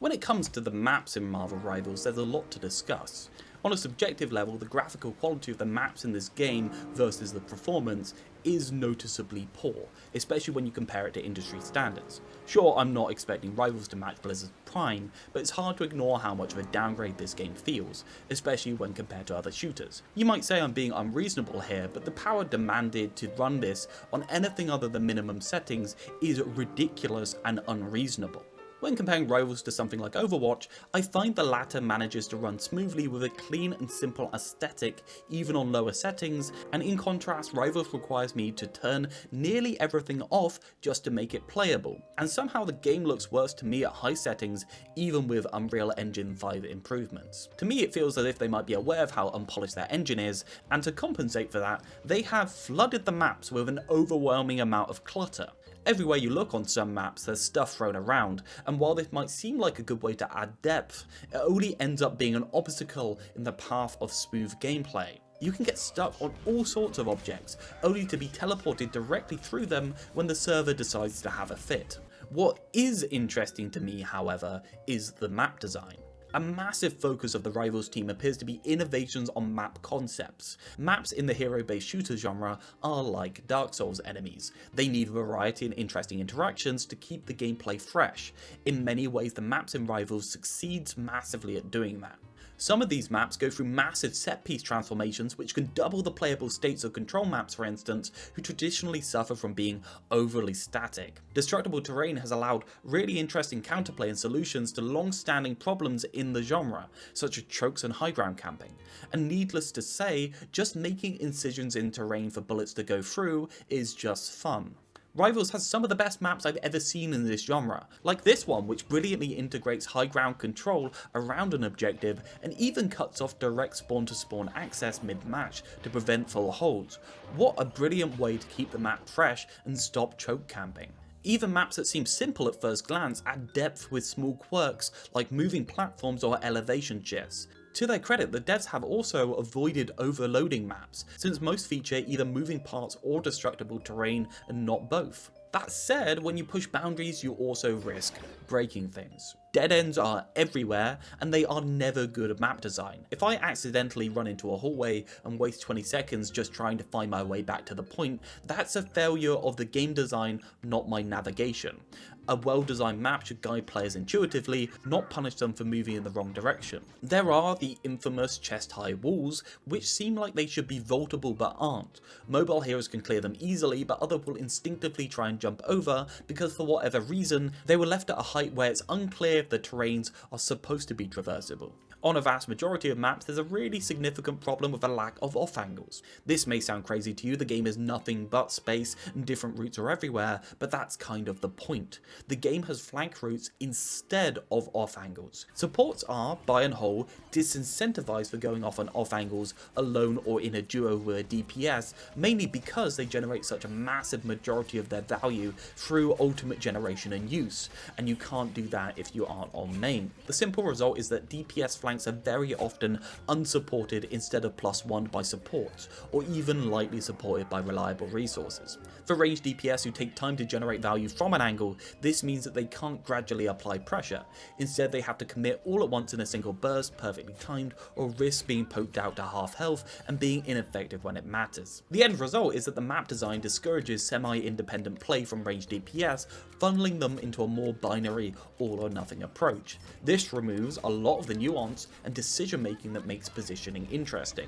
When it comes to the maps in Marvel Rivals, there's a lot to discuss. On a subjective level, the graphical quality of the maps in this game versus the performance is noticeably poor, especially when you compare it to industry standards. Sure, I'm not expecting Rivals to match Blizzard's Prime, but it's hard to ignore how much of a downgrade this game feels, especially when compared to other shooters. You might say I'm being unreasonable here, but the power demanded to run this on anything other than minimum settings is ridiculous and unreasonable. When comparing Rivals to something like Overwatch, I find the latter manages to run smoothly with a clean and simple aesthetic even on lower settings, and in contrast Rivals requires me to turn nearly everything off just to make it playable, and somehow the game looks worse to me at high settings even with Unreal Engine 5 improvements. To me it feels as if they might be aware of how unpolished their engine is, and to compensate for that, they have flooded the maps with an overwhelming amount of clutter. Everywhere you look on some maps there's stuff thrown around, and while this might seem like a good way to add depth, it only ends up being an obstacle in the path of smooth gameplay. You can get stuck on all sorts of objects, only to be teleported directly through them when the server decides to have a fit. What is interesting to me, however, is the map design. A massive focus of the Rivals team appears to be innovations on map concepts. Maps in the hero-based shooter genre are like Dark Souls enemies. They need variety and interesting interactions to keep the gameplay fresh. In many ways, the maps in Rivals succeeds massively at doing that. Some of these maps go through massive set-piece transformations which can double the playable states of control maps, for instance, who traditionally suffer from being overly static. Destructible Terrain has allowed really interesting counterplay and solutions to long-standing problems in the genre, such as chokes and high ground camping. And needless to say, just making incisions in terrain for bullets to go through is just fun. Rivals has some of the best maps I've ever seen in this genre, like this one which brilliantly integrates high ground control around an objective and even cuts off direct spawn to spawn access mid-match to prevent full holds. What a brilliant way to keep the map fresh and stop choke camping. Even maps that seem simple at first glance add depth with small quirks like moving platforms or elevation shifts. To their credit, the devs have also avoided overloading maps, since most feature either moving parts or destructible terrain and not both. That said, when you push boundaries you also risk breaking things. Dead ends are everywhere and they are never good at map design. If I accidentally run into a hallway and waste 20 seconds just trying to find my way back to the point, that's a failure of the game design, not my navigation. A well-designed map should guide players intuitively, not punish them for moving in the wrong direction. There are the infamous chest-high walls, which seem like they should be vaultable but aren't. Mobile heroes can clear them easily, but others will instinctively try and jump over because for whatever reason, they were left at a height where it's unclear if the terrains are supposed to be traversable. On a vast majority of maps, there's a really significant problem with a lack of off angles. This may sound crazy to you, the game is nothing but space and different routes are everywhere, but that's kind of the point. The game has flank routes instead of off angles. Supports are, by and whole, disincentivized for going off on off angles alone or in a duo with a DPS, mainly because they generate such a massive majority of their value through ultimate generation and use, and you can't do that if you aren't on main. The simple result is that DPS flanks are very often unsupported instead of +1 by supports, or even lightly supported by reliable resources. For ranged DPS who take time to generate value from an angle, this means that they can't gradually apply pressure. Instead they have to commit all at once in a single burst, perfectly timed, or risk being poked out to half health and being ineffective when it matters. The end result is that the map design discourages semi-independent play from ranged DPS, funneling them into a more binary all or nothing approach. This removes a lot of the nuance and decision making that makes positioning interesting,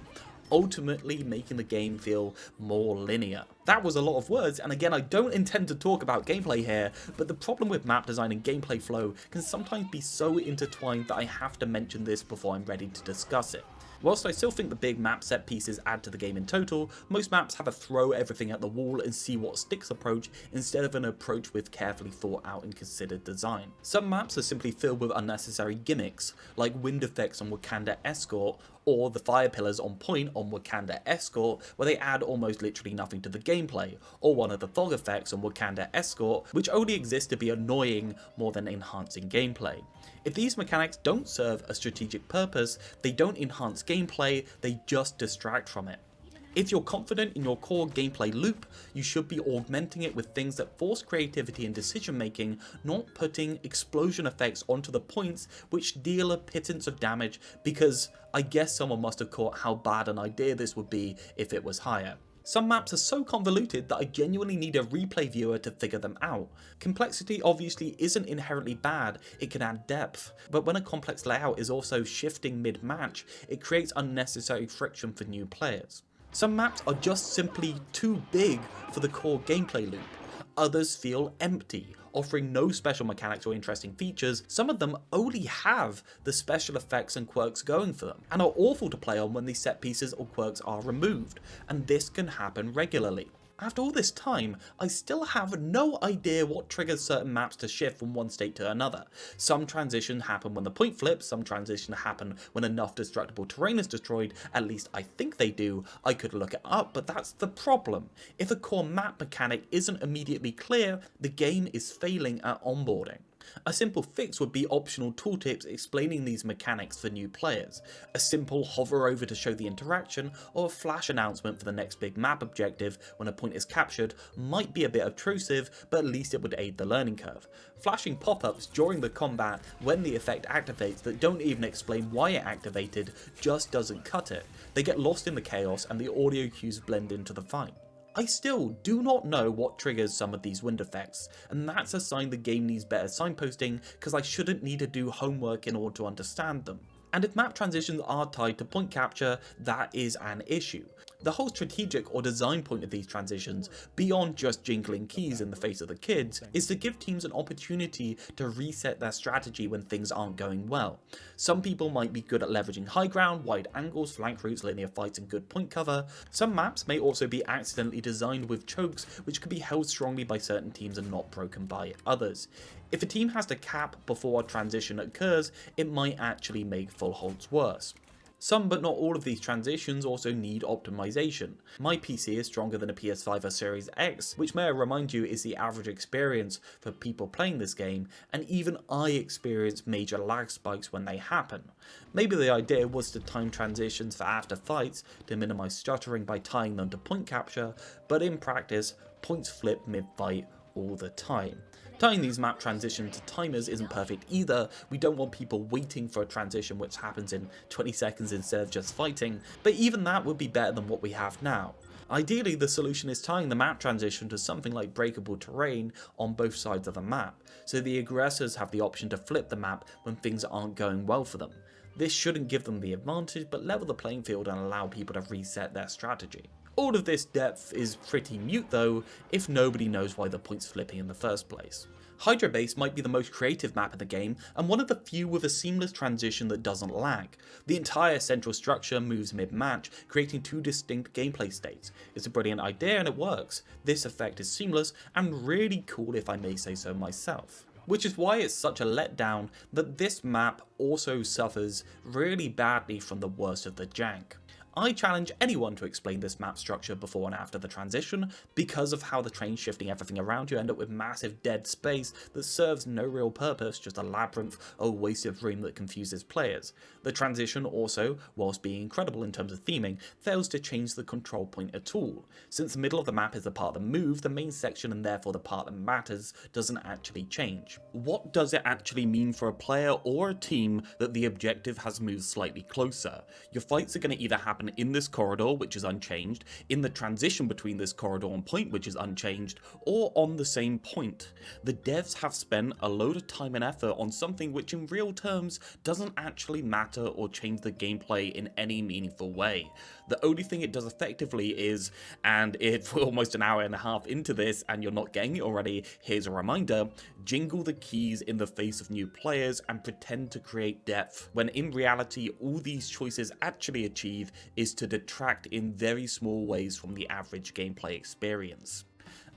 ultimately making the game feel more linear. That was a lot of words, and again I don't intend to talk about gameplay here, but the problem with map design and gameplay flow can sometimes be so intertwined that I have to mention this before I'm ready to discuss it. Whilst I still think the big map set pieces add to the game in total, most maps have a throw everything at the wall and see what sticks approach instead of an approach with carefully thought out and considered design. Some maps are simply filled with unnecessary gimmicks, like wind effects on Wakanda Escort, or the fire pillars on point on Wakanda Escort, where they add almost literally nothing to the gameplay, or one of the fog effects on Wakanda Escort, which only exist to be annoying more than enhancing gameplay. If these mechanics don't serve a strategic purpose, they don't enhance gameplay, they just distract from it. If you're confident in your core gameplay loop, you should be augmenting it with things that force creativity and decision making, not putting explosion effects onto the points which deal a pittance of damage, because I guess someone must have caught how bad an idea this would be if it was higher. Some maps are so convoluted that I genuinely need a replay viewer to figure them out. Complexity obviously isn't inherently bad, it can add depth, but when a complex layout is also shifting mid-match, it creates unnecessary friction for new players. Some maps are just simply too big for the core gameplay loop. Others feel empty, offering no special mechanics or interesting features. Some of them only have the special effects and quirks going for them, and are awful to play on when these set pieces or quirks are removed, and this can happen regularly. After all this time, I still have no idea what triggers certain maps to shift from one state to another. Some transitions happen when the point flips, some transitions happen when enough destructible terrain is destroyed, at least I think they do. I could look it up, but that's the problem. If a core map mechanic isn't immediately clear, the game is failing at onboarding. A simple fix would be optional tooltips explaining these mechanics for new players, a simple hover over to show the interaction, or a flash announcement for the next big map objective when a point is captured might be a bit obtrusive, but at least it would aid the learning curve. Flashing pop-ups during the combat when the effect activates that don't even explain why it activated just doesn't cut it. They get lost in the chaos and the audio cues blend into the fight. I still do not know what triggers some of these wind effects, and that's a sign the game needs better signposting, because I shouldn't need to do homework in order to understand them. And if map transitions are tied to point capture, that is an issue. The whole strategic or design point of these transitions, beyond just jingling keys in the face of the kids, is to give teams an opportunity to reset their strategy when things aren't going well. Some people might be good at leveraging high ground, wide angles, flank routes, linear fights and good point cover. Some maps may also be accidentally designed with chokes which can be held strongly by certain teams and not broken by others. If a team has to cap before a transition occurs, it might actually make full holds worse. Some but not all of these transitions also need optimization. My PC is stronger than a PS5 or Series X, which may I remind you is the average experience for people playing this game, and even I experience major lag spikes when they happen. Maybe the idea was to time transitions for after fights to minimize stuttering by tying them to point capture, but in practice, points flip mid-fight all the time. Tying these map transitions to timers isn't perfect either. We don't want people waiting for a transition which happens in 20 seconds instead of just fighting, but even that would be better than what we have now. Ideally, the solution is tying the map transition to something like breakable terrain on both sides of the map, so the aggressors have the option to flip the map when things aren't going well for them. This shouldn't give them the advantage, but level the playing field and allow people to reset their strategy. All of this depth is pretty mute though, if nobody knows why the point's flipping in the first place. Hydra Base might be the most creative map in the game, and one of the few with a seamless transition that doesn't lag. The entire central structure moves mid-match, creating two distinct gameplay states. It's a brilliant idea and it works. This effect is seamless and really cool if I may say so myself. Which is why it's such a letdown that this map also suffers really badly from the worst of the jank. I challenge anyone to explain this map structure before and after the transition. Because of how the train's shifting everything around, you end up with massive dead space that serves no real purpose, just a labyrinth or waste of room that confuses players. The transition also, whilst being incredible in terms of theming, fails to change the control point at all. Since the middle of the map is the part that moves, the main section and therefore the part that matters doesn't actually change. What does it actually mean for a player or a team that the objective has moved slightly closer? Your fights are going to either happen in this corridor, which is unchanged, in the transition between this corridor and point, which is unchanged, or on the same point. The devs have spent a load of time and effort on something which in real terms doesn't actually matter or change the gameplay in any meaningful way. The only thing it does effectively is, and if we're almost an hour and a half into this and you're not getting it already, here's a reminder, jingle the keys in the face of new players and pretend to create depth, when in reality all these choices actually achieve is to detract in very small ways from the average gameplay experience.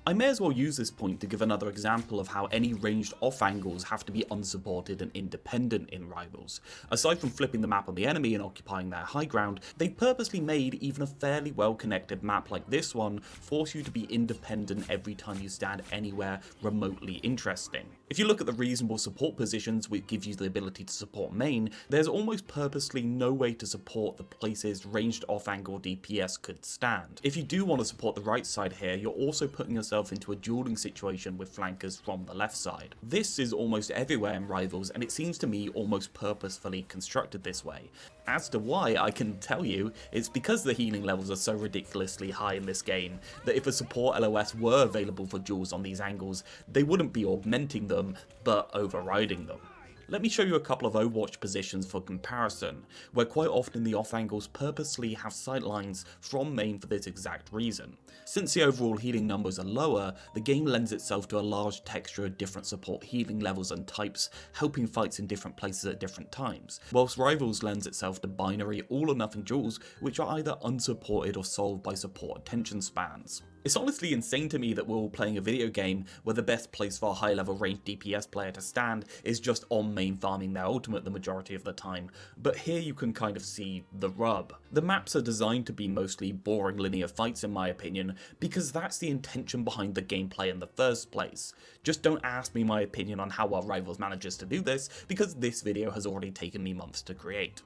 I may as well use this point to give another example of how any ranged off angles have to be unsupported and independent in Rivals. Aside from flipping the map on the enemy and occupying their high ground, they purposely made even a fairly well connected map like this one force you to be independent every time you stand anywhere remotely interesting. If you look at the reasonable support positions which give you the ability to support main, there's almost purposely no way to support the places ranged off-angle DPS could stand. If you do want to support the right side here, you're also putting yourself into a dueling situation with flankers from the left side. This is almost everywhere in Rivals, and it seems to me almost purposefully constructed this way. As to why, I can tell you, it's because the healing levels are so ridiculously high in this game that if a support LOS were available for duels on these angles, they wouldn't be augmenting them, but overriding them. Let me show you a couple of Overwatch positions for comparison, where quite often the off angles purposely have sightlines from main for this exact reason. Since the overall healing numbers are lower, the game lends itself to a large texture of different support healing levels and types, helping fights in different places at different times, whilst Rivals lends itself to binary all or nothing duels which are either unsupported or solved by support attention spans. It's honestly insane to me that we're all playing a video game where the best place for a high level ranged DPS player to stand is just on main farming their ultimate the majority of the time, but here you can kind of see the rub. The maps are designed to be mostly boring linear fights in my opinion, because that's the intention behind the gameplay in the first place. Just don't ask me my opinion on how well Rivals manages to do this, because this video has already taken me months to create.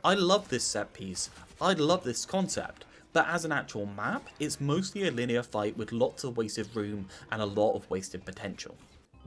I love this set piece, I love this concept. But as an actual map, it's mostly a linear fight with lots of wasted room and a lot of wasted potential.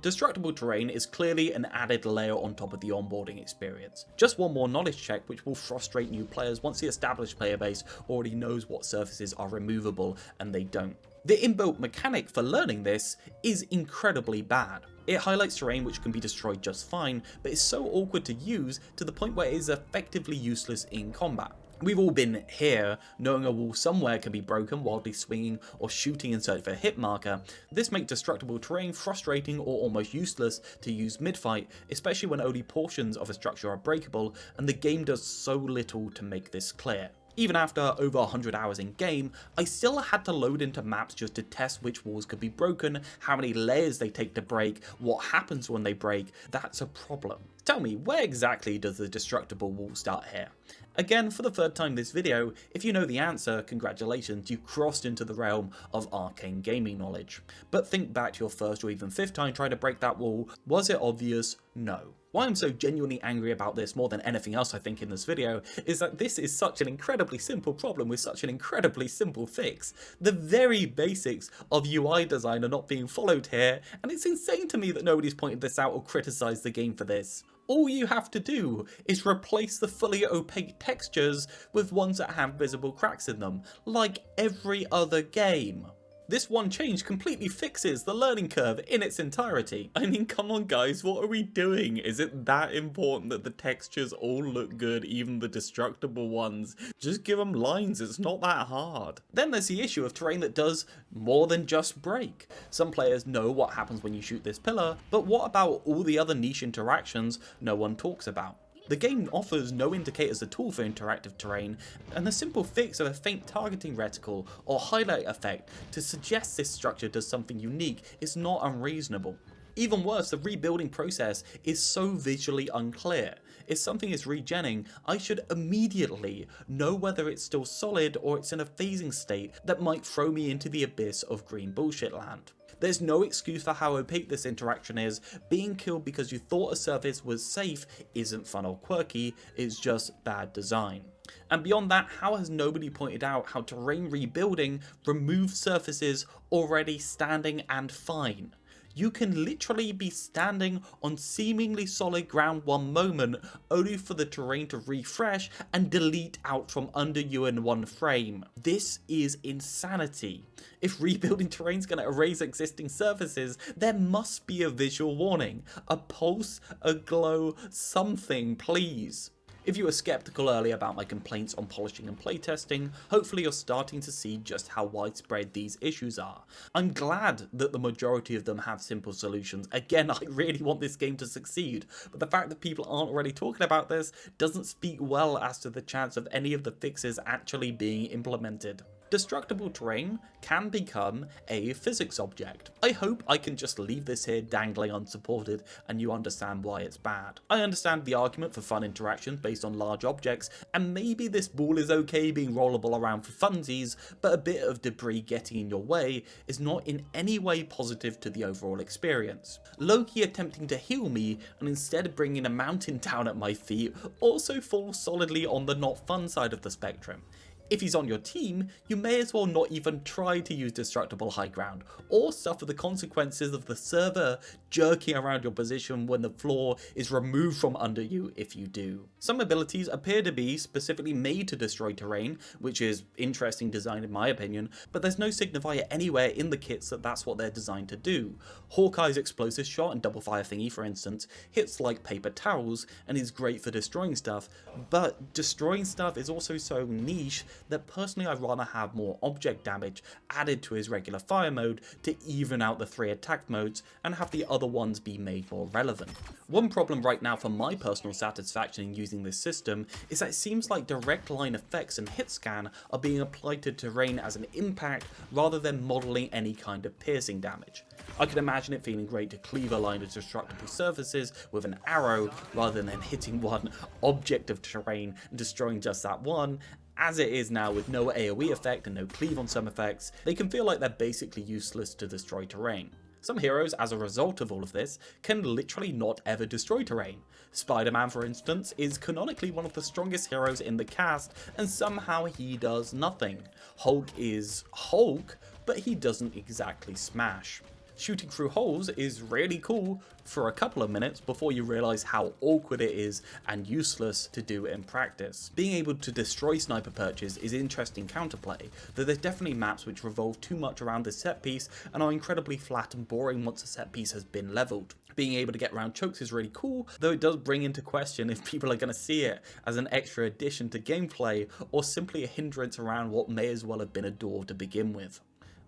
Destructible Terrain is clearly an added layer on top of the onboarding experience. Just one more knowledge check which will frustrate new players once the established player base already knows what surfaces are removable and they don't. The inbuilt mechanic for learning this is incredibly bad. It highlights terrain which can be destroyed just fine, but is so awkward to use to the point where it is effectively useless in combat. We've all been here, knowing a wall somewhere can be broken wildly swinging or shooting in search of a hit marker. This makes destructible terrain frustrating or almost useless to use mid-fight, especially when only portions of a structure are breakable, and the game does so little to make this clear. Even after over 100 hours in game, I still had to load into maps just to test which walls could be broken, how many layers they take to break, what happens when they break. That's a problem. Tell me, where exactly does the destructible wall start here? Again, for the third time this video, if you know the answer, congratulations, you crossed into the realm of arcane gaming knowledge. But think back to your first or even fifth time trying to break that wall. Was it obvious? No. Why I'm so genuinely angry about this more than anything else I think in this video is that this is such an incredibly simple problem with such an incredibly simple fix. The very basics of UI design are not being followed here, and it's insane to me that nobody's pointed this out or criticised the game for this. All you have to do is replace the fully opaque textures with ones that have visible cracks in them, like every other game. This one change completely fixes the learning curve in its entirety. I mean, come on guys, what are we doing? Is it that important that the textures all look good, even the destructible ones? Just give them lines, it's not that hard. Then there's the issue of terrain that does more than just break. Some players know what happens when you shoot this pillar, but what about all the other niche interactions no one talks about? The game offers no indicators at all for interactive terrain, and the simple fix of a faint targeting reticle or highlight effect to suggest this structure does something unique is not unreasonable. Even worse, the rebuilding process is so visually unclear. If something is regenning, I should immediately know whether it's still solid or it's in a phasing state that might throw me into the abyss of green bullshit land. There's no excuse for how opaque this interaction is. Being killed because you thought a surface was safe isn't fun or quirky, it's just bad design. And beyond that, how has nobody pointed out how terrain rebuilding removes surfaces already standing and fine? You can literally be standing on seemingly solid ground one moment, only for the terrain to refresh and delete out from under you in one frame. This is insanity. If rebuilding terrain is going to erase existing surfaces, there must be a visual warning. A pulse, a glow, something, please. If you were skeptical earlier about my complaints on polishing and playtesting, hopefully you're starting to see just how widespread these issues are. I'm glad that the majority of them have simple solutions. Again, I really want this game to succeed, but the fact that people aren't already talking about this doesn't speak well as to the chance of any of the fixes actually being implemented. Destructible terrain can become a physics object. I hope I can just leave this here dangling unsupported and you understand why it's bad. I understand the argument for fun interactions based on large objects, and maybe this ball is okay being rollable around for funsies, but a bit of debris getting in your way is not in any way positive to the overall experience. Loki attempting to heal me and instead bringing a mountain down at my feet also falls solidly on the not fun side of the spectrum. If he's on your team, you may as well not even try to use destructible high ground, or suffer the consequences of the server jerking around your position when the floor is removed from under you if you do. Some abilities appear to be specifically made to destroy terrain, which is interesting design in my opinion, but there's no signifier anywhere in the kits that that's what they're designed to do. Hawkeye's explosive shot and double fire thingy, for instance, hits like paper towels and is great for destroying stuff, but destroying stuff is also so niche that personally I'd rather have more object damage added to his regular fire mode to even out the 3 attack modes and have the other ones be made more relevant. One problem right now for my personal satisfaction in using this system is that it seems like direct line effects and hit scan are being applied to terrain as an impact rather than modelling any kind of piercing damage. I can imagine it feeling great to cleave a line of destructible surfaces with an arrow rather than hitting one object of terrain and destroying just that one. As it is now, with no AoE effect and no cleave on some effects, they can feel like they're basically useless to destroy terrain. Some heroes, as a result of all of this, can literally not ever destroy terrain. Spider-Man, for instance, is canonically one of the strongest heroes in the cast, and somehow he does nothing. Hulk is Hulk, but he doesn't exactly smash. Shooting through holes is really cool for a couple of minutes before you realise how awkward it is and useless to do in practice. Being able to destroy sniper perches is interesting counterplay, though there's definitely maps which revolve too much around the set piece and are incredibly flat and boring once a set piece has been levelled. Being able to get around chokes is really cool, though it does bring into question if people are going to see it as an extra addition to gameplay or simply a hindrance around what may as well have been a door to begin with.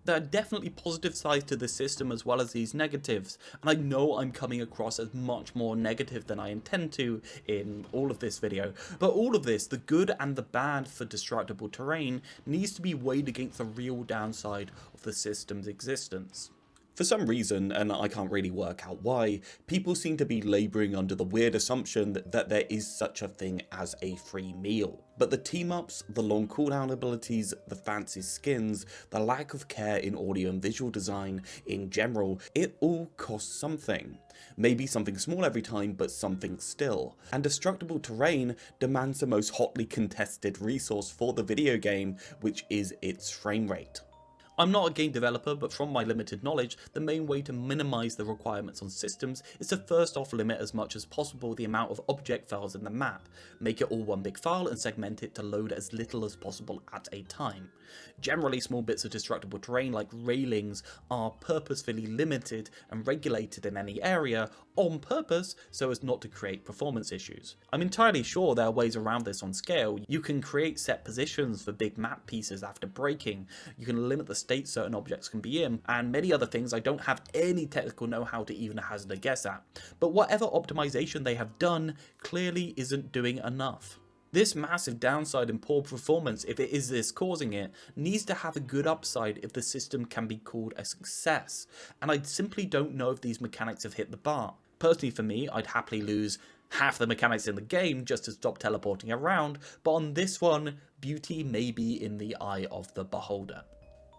There are definitely positive sides to the system as well as these negatives, and I know I'm coming across as much more negative than I intend to in all of this video, but all of this, the good and the bad for destructible terrain, needs to be weighed against the real downside of the system's existence. For some reason, and I can't really work out why, people seem to be labouring under the weird assumption that there is such a thing as a free meal. But the team-ups, the long cooldown abilities, the fancy skins, the lack of care in audio and visual design in general, it all costs something. Maybe something small every time, but something still. And destructible terrain demands the most hotly contested resource for the video game, which is its frame rate. I'm not a game developer, but from my limited knowledge, the main way to minimise the requirements on systems is to first off limit as much as possible the amount of object files in the map, make it all one big file and segment it to load as little as possible at a time. Generally, small bits of destructible terrain like railings are purposefully limited and regulated in any area on purpose so as not to create performance issues. I'm entirely sure there are ways around this on scale. You can create set positions for big map pieces after breaking, you can limit the state certain objects can be in, and many other things I don't have any technical know-how to even hazard a guess at. But whatever optimization they have done clearly isn't doing enough. This massive downside and poor performance, if it is this causing it, needs to have a good upside if the system can be called a success, and I simply don't know if these mechanics have hit the bar. Personally for me, I'd happily lose half the mechanics in the game just to stop teleporting around, but on this one, beauty may be in the eye of the beholder.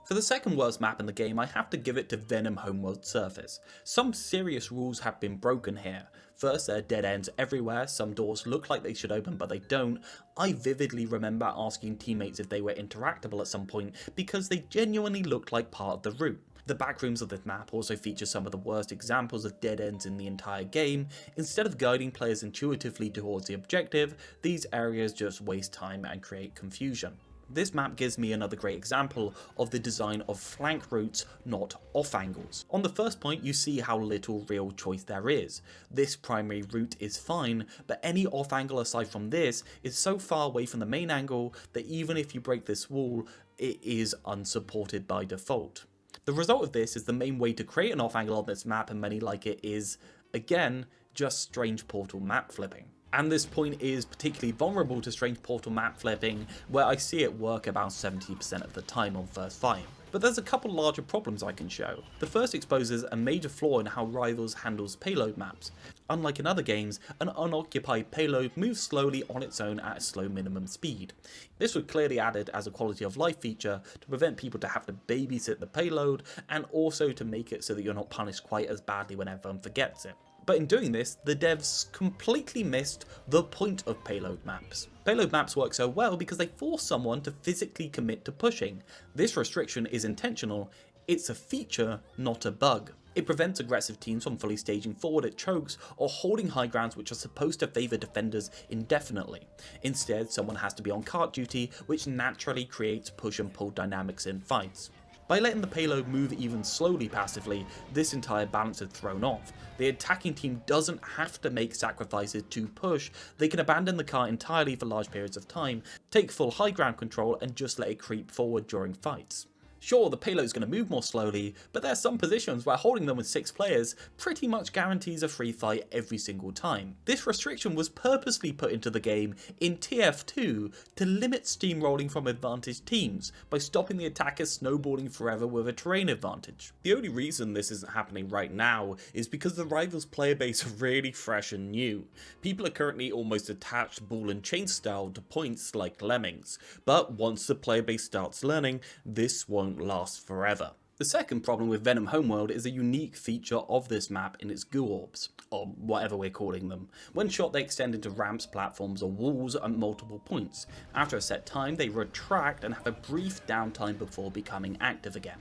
For the second worst map in the game, I have to give it to Venom Homeworld Surface. Some serious rules have been broken here. First, there are dead ends everywhere, some doors look like they should open but they don't. I vividly remember asking teammates if they were interactable at some point because they genuinely looked like part of the route. The backrooms of this map also feature some of the worst examples of dead ends in the entire game. Instead of guiding players intuitively towards the objective, these areas just waste time and create confusion. This map gives me another great example of the design of flank routes, not off angles. On the first point, you see how little real choice there is. This primary route is fine, but any off angle aside from this is so far away from the main angle that even if you break this wall, it is unsupported by default. The result of this is the main way to create an off angle on this map, and many like it, is, again, just strange portal map flipping. And this point is particularly vulnerable to strange portal map flipping, where I see it work about 70% of the time on first fight. But there's a couple larger problems I can show. The first exposes a major flaw in how Rivals handles payload maps. Unlike in other games, an unoccupied payload moves slowly on its own at a slow minimum speed. This was clearly added as a quality of life feature to prevent people to have to babysit the payload, and also to make it so that you're not punished quite as badly when everyone forgets it. But in doing this, the devs completely missed the point of payload maps. Payload maps work so well because they force someone to physically commit to pushing. This restriction is intentional, it's a feature, not a bug. It prevents aggressive teams from fully staging forward at chokes or holding high grounds which are supposed to favour defenders indefinitely. Instead, someone has to be on cart duty, which naturally creates push and pull dynamics in fights. By letting the payload move even slowly passively, this entire balance is thrown off. The attacking team doesn't have to make sacrifices to push, they can abandon the cart entirely for large periods of time, take full high ground control and just let it creep forward during fights. Sure, the payload is going to move more slowly, but there are some positions where holding them with 6 players pretty much guarantees a free fight every single time. This restriction was purposely put into the game in TF2 to limit steamrolling from advantaged teams by stopping the attackers snowballing forever with a terrain advantage. The only reason this isn't happening right now is because the Rivals player base are really fresh and new. People are currently almost attached ball and chain style to points like lemmings, but once the player base starts learning, this won't last forever. The second problem with Venom Homeworld is a unique feature of this map in its goo orbs, or whatever we're calling them. When shot, they extend into ramps, platforms or walls at multiple points. After a set time, they retract and have a brief downtime before becoming active again.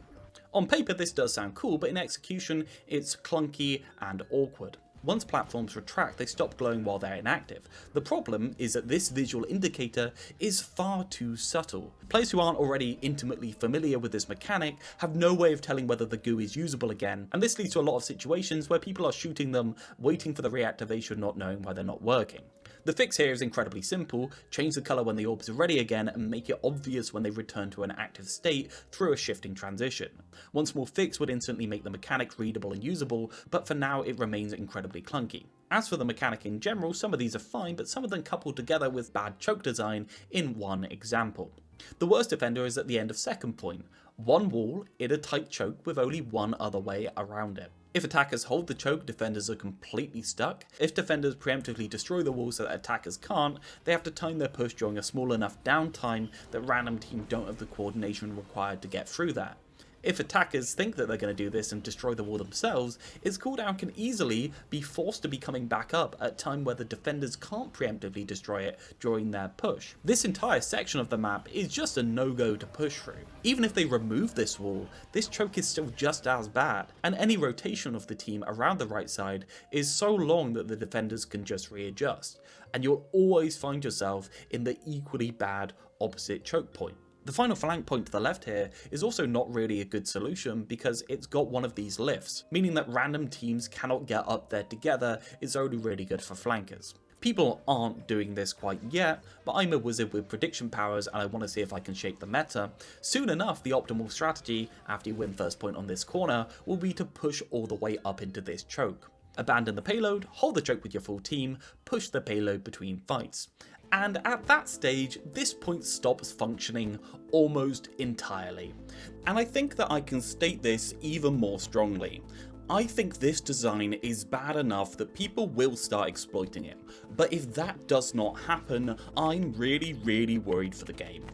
On paper this does sound cool, but in execution it's clunky and awkward. Once platforms retract, they stop glowing while they're inactive. The problem is that this visual indicator is far too subtle. Players who aren't already intimately familiar with this mechanic have no way of telling whether the goo is usable again, and this leads to a lot of situations where people are shooting them, waiting for the reactivation, not knowing why they're not working. The fix here is incredibly simple: change the colour when the orbs are ready again and make it obvious when they return to an active state through a shifting transition. One small fix would instantly make the mechanic readable and usable, but for now it remains incredibly clunky. As for the mechanic in general, some of these are fine, but some of them coupled together with bad choke design in one example. The worst offender is at the end of second point. One wall in a tight choke with only one other way around it. If attackers hold the choke, defenders are completely stuck. If defenders preemptively destroy the wall so that attackers can't, they have to time their push during a small enough downtime that random teams don't have the coordination required to get through that. If attackers think that they're going to do this and destroy the wall themselves, its cooldown can easily be forced to be coming back up at a time where the defenders can't preemptively destroy it during their push. This entire section of the map is just a no-go to push through. Even if they remove this wall, this choke is still just as bad, and any rotation of the team around the right side is so long that the defenders can just readjust, and you'll always find yourself in the equally bad opposite choke point. The final flank point to the left here is also not really a good solution because it's got one of these lifts, meaning that random teams cannot get up there together. It's only really good for flankers. People aren't doing this quite yet, but I'm a wizard with prediction powers and I want to see if I can shape the meta. Soon enough, the optimal strategy, after you win first point on this corner, will be to push all the way up into this choke. Abandon the payload, hold the choke with your full team, push the payload between fights. And at that stage, this point stops functioning almost entirely. And I think that I can state this even more strongly. I think this design is bad enough that people will start exploiting it, but if that does not happen, I'm really worried for the game.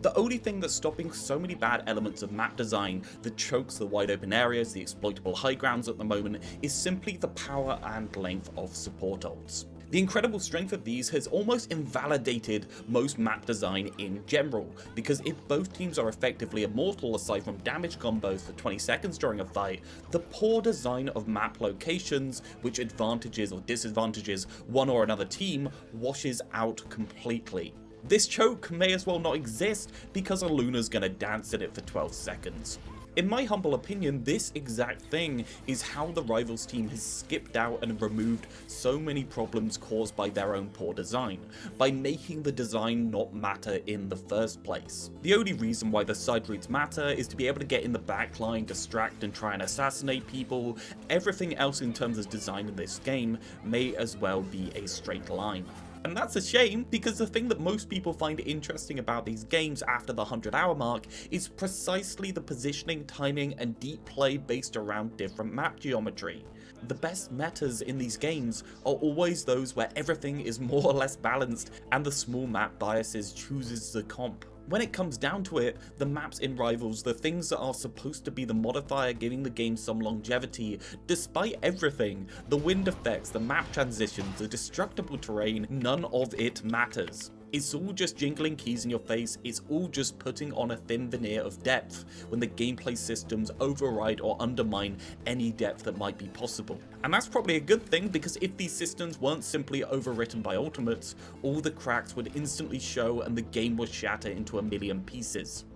The only thing that's stopping so many bad elements of map design, the chokes, the wide open areas, the exploitable high grounds at the moment, is simply the power and length of support ults. The incredible strength of these has almost invalidated most map design in general, because if both teams are effectively immortal aside from damage combos for 20 seconds during a fight, the poor design of map locations, which advantages or disadvantages one or another team, washes out completely. This choke may as well not exist because a Luna's gonna dance in it for 12 seconds. In my humble opinion, this exact thing is how the Rivals team has skipped out and removed so many problems caused by their own poor design, by making the design not matter in the first place. The only reason why the side routes matter is to be able to get in the backline, distract and try and assassinate people. Everything else in terms of design in this game may as well be a straight line. And that's a shame, because the thing that most people find interesting about these games after the 100-hour mark is precisely the positioning, timing, and deep play based around different map geometry. The best metas in these games are always those where everything is more or less balanced and the small map biases chooses the comp. When it comes down to it, the maps in Rivals, the things that are supposed to be the modifier giving the game some longevity, despite everything, the wind effects, the map transitions, the destructible terrain, none of it matters. It's all just jingling keys in your face, it's all just putting on a thin veneer of depth when the gameplay systems override or undermine any depth that might be possible. And that's probably a good thing, because if these systems weren't simply overwritten by ultimates, all the cracks would instantly show and the game would shatter into a million pieces.